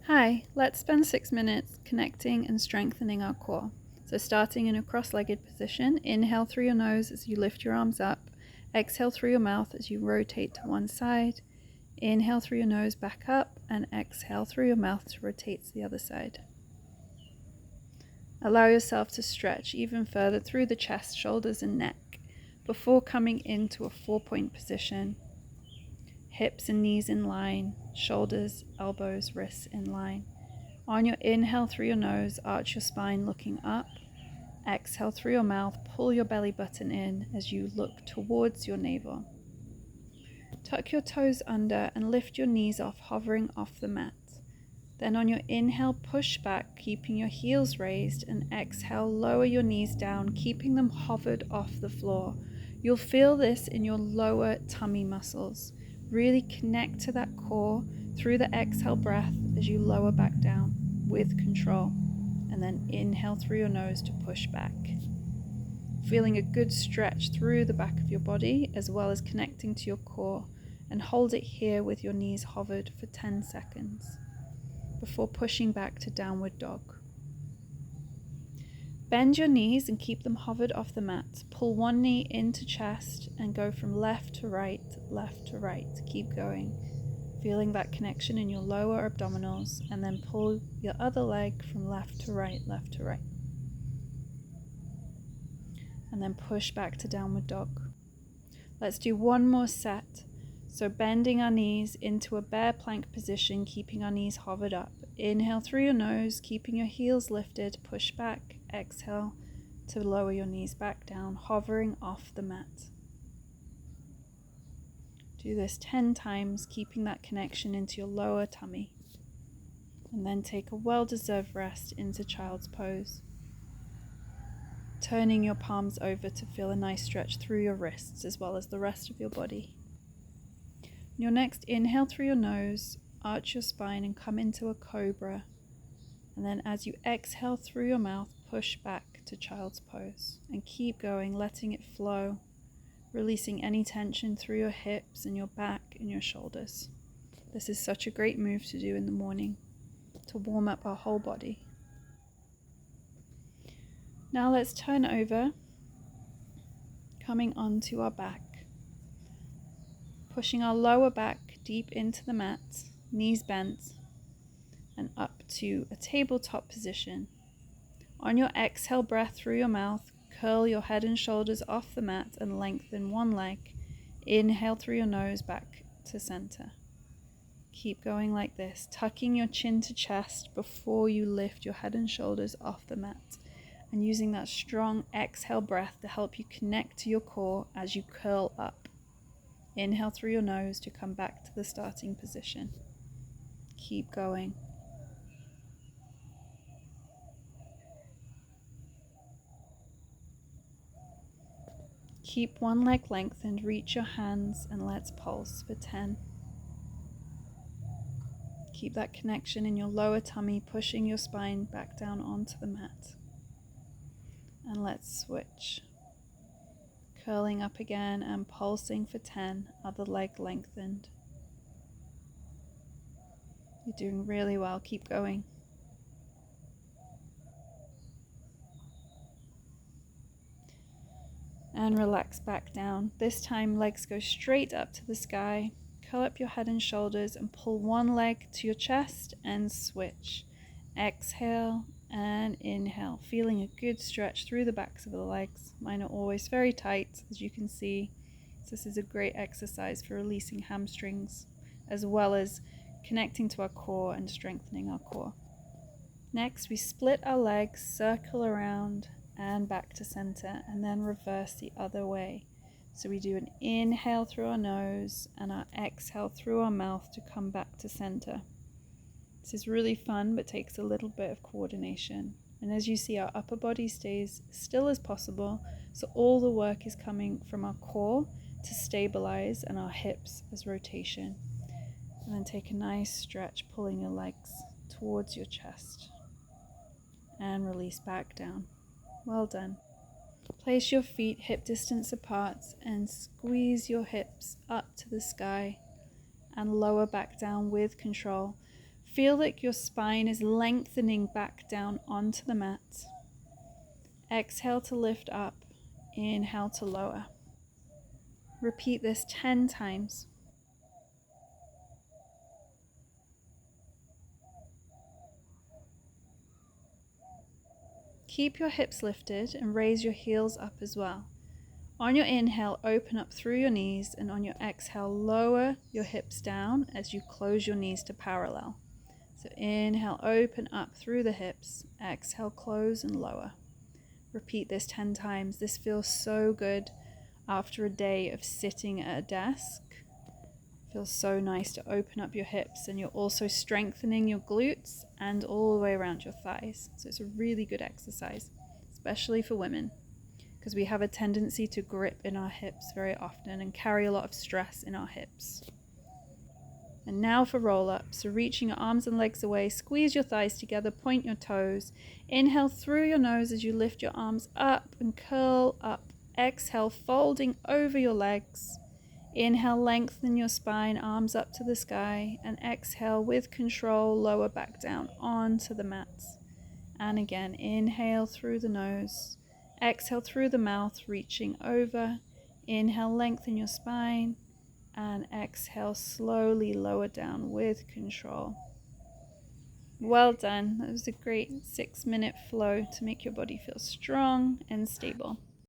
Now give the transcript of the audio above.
Hi, let's spend 6 minutes connecting and strengthening our core. So starting in a cross-legged position, inhale through your nose as you lift your arms up, exhale through your mouth as you rotate to one side, inhale through your nose back up, and exhale through your mouth to rotate to the other side. Allow yourself to stretch even further through the chest, shoulders, and neck before coming into a 4-point position. Hips and knees in line, shoulders, elbows, wrists in line. On your inhale through your nose, arch your spine looking up. Exhale through your mouth, pull your belly button in as you look towards your navel. Tuck your toes under and lift your knees off, hovering off the mat. Then on your inhale, push back, keeping your heels raised, and exhale, lower your knees down, keeping them hovered off the floor. You'll feel this in your lower tummy muscles. Really connect to that core through the exhale breath as you lower back down with control. And then inhale through your nose to push back. Feeling a good stretch through the back of your body as well as connecting to your core, and hold it here with your knees hovered for 10 seconds before pushing back to downward dog. Bend your knees and keep them hovered off the mat. Pull one knee into chest and go from left to right, left to right. Keep going. Feeling that connection in your lower abdominals, and then pull your other leg from left to right, left to right. And then push back to downward dog. Let's do one more set. So bending our knees into a bear plank position, keeping our knees hovered up. Inhale through your nose, keeping your heels lifted, push back. Exhale to lower your knees back down, hovering off the mat. Do this 10 times, keeping that connection into your lower tummy. And then take a well-deserved rest into child's pose. Turning your palms over to feel a nice stretch through your wrists as well as the rest of your body. Your next inhale through your nose, arch your spine and come into a cobra. And then as you exhale through your mouth, push back to child's pose. And keep going, letting it flow, releasing any tension through your hips and your back and your shoulders. This is such a great move to do in the morning to warm up our whole body. Now let's turn over, coming onto our back. Pushing our lower back deep into the mat, knees bent, and up to a tabletop position. On your exhale breath through your mouth, curl your head and shoulders off the mat and lengthen one leg. Inhale through your nose back to center. Keep going like this, tucking your chin to chest before you lift your head and shoulders off the mat, and using that strong exhale breath to help you connect to your core as you curl up. Inhale through your nose to come back to the starting position. Keep going. Keep one leg lengthened, reach your hands, and let's pulse for 10. Keep that connection in your lower tummy, pushing your spine back down onto the mat. And let's switch. Curling up again and pulsing for 10, other leg lengthened. You're doing really well, keep going. And relax back down. This time legs go straight up to the sky. Curl up your head and shoulders and pull one leg to your chest and switch. Exhale and inhale, feeling a good stretch through the backs of the legs. Mine are always very tight, as you can see. So this is a great exercise for releasing hamstrings, as well as connecting to our core and strengthening our core. Next, we split our legs, circle around and back to center, and then reverse the other way. So we do an inhale through our nose and our exhale through our mouth to come back to center. This is really fun, but takes a little bit of coordination. And as you see, our upper body stays still as possible, so all the work is coming from our core to stabilize and our hips as rotation. And then take a nice stretch, pulling your legs towards your chest. And release back down. Well done. Place your feet hip distance apart and squeeze your hips up to the sky and lower back down with control. Feel like your spine is lengthening back down onto the mat. Exhale to lift up. Inhale to lower. Repeat this 10 times. Keep your hips lifted and raise your heels up as well. On your inhale, open up through your knees, and on your exhale, lower your hips down as you close your knees to parallel. So inhale, open up through the hips. Exhale, close and lower. Repeat this 10 times. This feels so good after a day of sitting at a desk. Feels so nice to open up your hips, and you're also strengthening your glutes and all the way around your thighs. So it's a really good exercise, especially for women, because we have a tendency to grip in our hips very often and carry a lot of stress in our hips. And now for roll-up. So reaching your arms and legs away, squeeze your thighs together, point your toes. Inhale through your nose as you lift your arms up and curl up. Exhale, folding over your legs. Inhale, lengthen your spine, arms up to the sky. And exhale, with control, lower back down onto the mats. And again, inhale through the nose. Exhale through the mouth, reaching over. Inhale, lengthen your spine. And exhale, slowly lower down with control. Well done. That was a great 6-minute flow to make your body feel strong and stable.